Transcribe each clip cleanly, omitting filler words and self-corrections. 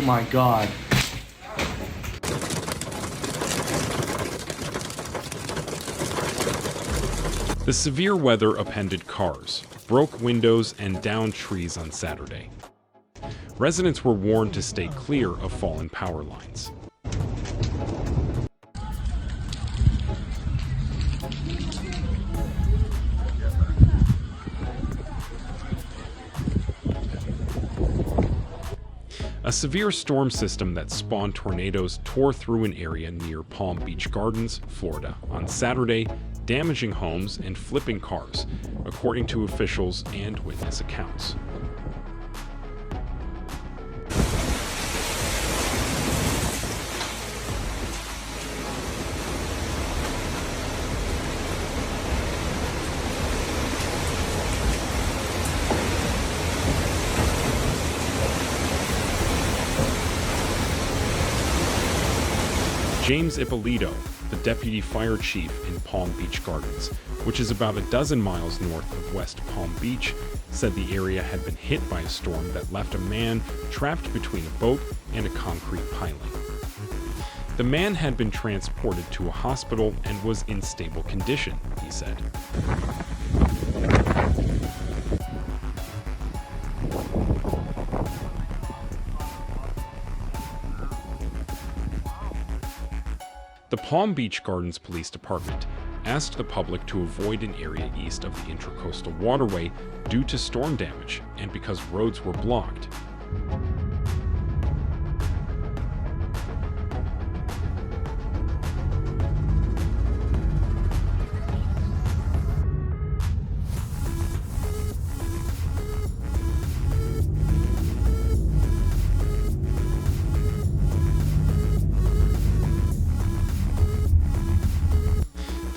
Oh my god. The severe weather upended cars, broke windows, and downed trees on Saturday. Residents were warned to stay clear of fallen power lines. A severe storm system that spawned tornadoes tore through an area near Palm Beach Gardens, Florida, on Saturday, damaging homes and flipping cars, according to officials and witness accounts. James Ippolito, the deputy fire chief in Palm Beach Gardens, which is about a dozen miles north of West Palm Beach, said the area had been hit by a storm that left a man trapped between a boat and a concrete piling. The man had been transported to a hospital and was in stable condition, he said. The Palm Beach Gardens Police Department asked the public to avoid an area east of the Intracoastal Waterway due to storm damage and because roads were blocked.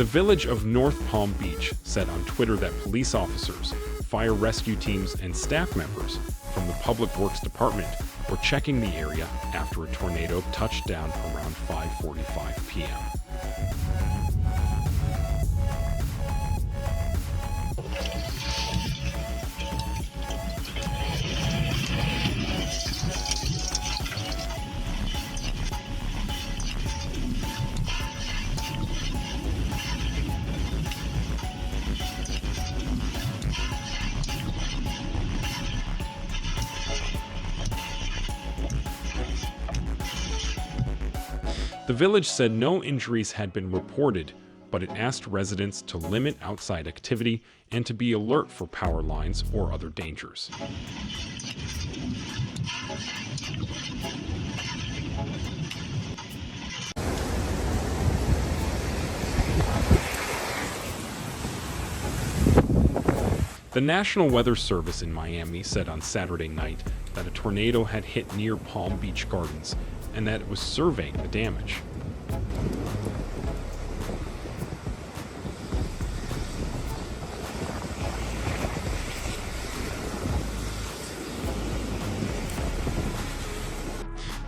The village of North Palm Beach said on Twitter that police officers, fire rescue teams, and staff members from the Public Works Department were checking the area after a tornado touched down around 5:45 p.m. The village said no injuries had been reported, but it asked residents to limit outside activity and to be alert for power lines or other dangers. The National Weather Service in Miami said on Saturday night that a tornado had hit near Palm Beach Gardens and that it was surveying the damage.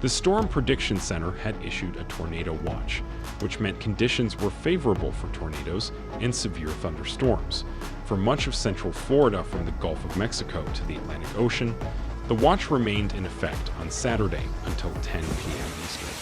The Storm Prediction Center had issued a tornado watch, which meant conditions were favorable for tornadoes and severe thunderstorms. For much of central Florida from the Gulf of Mexico to the Atlantic Ocean, the watch remained in effect on Saturday until 10 p.m. Eastern.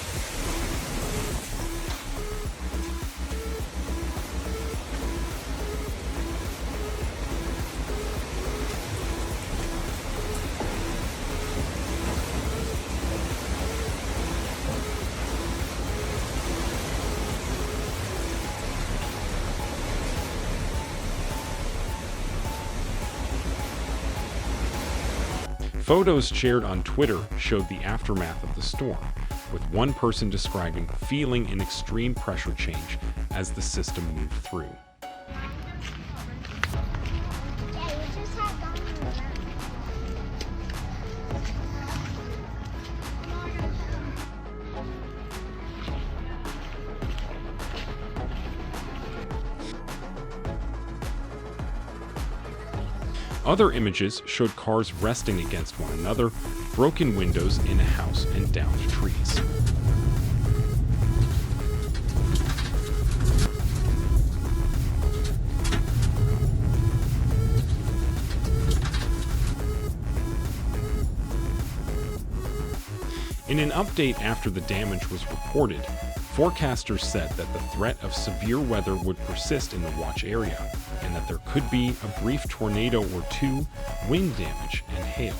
Photos shared on Twitter showed the aftermath of the storm, with one person describing feeling an extreme pressure change as the system moved through. Other images showed cars resting against one another, broken windows in a house, and downed trees. In an update after the damage was reported, forecasters said that the threat of severe weather would persist in the watch area, and that there could be a brief tornado or two, wind damage, and hail.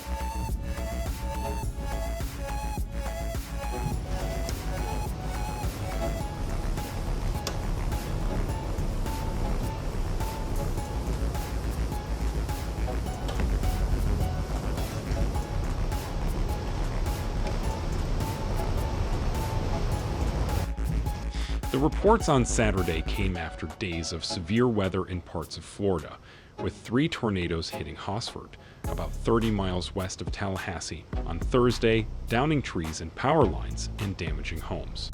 The reports on Saturday came after days of severe weather in parts of Florida, with 3 tornadoes hitting Hosford, about 30 miles west of Tallahassee, on Thursday, downing trees and power lines and damaging homes.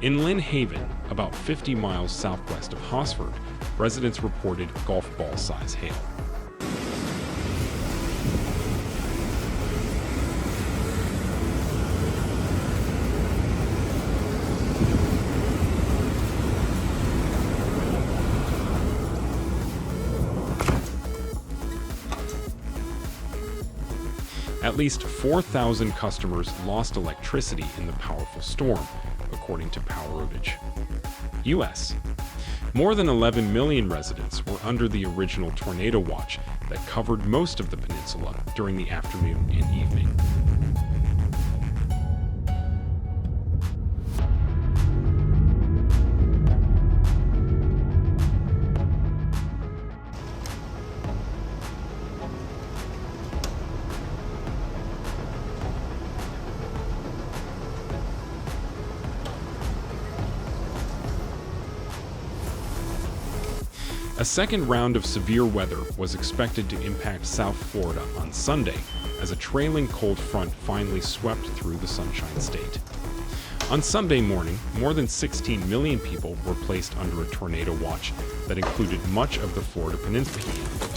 In Lynn Haven, about 50 miles southwest of Hosford, residents reported golf ball-size hail. At least 4,000 customers lost electricity in the powerful storm, according to Power Outage. U.S. More than 11 million residents were under the original tornado watch that covered most of the peninsula during the afternoon and evening. A second round of severe weather was expected to impact South Florida on Sunday as a trailing cold front finally swept through the Sunshine State. On Sunday morning, more than 16 million people were placed under a tornado watch that included much of the Florida Peninsula.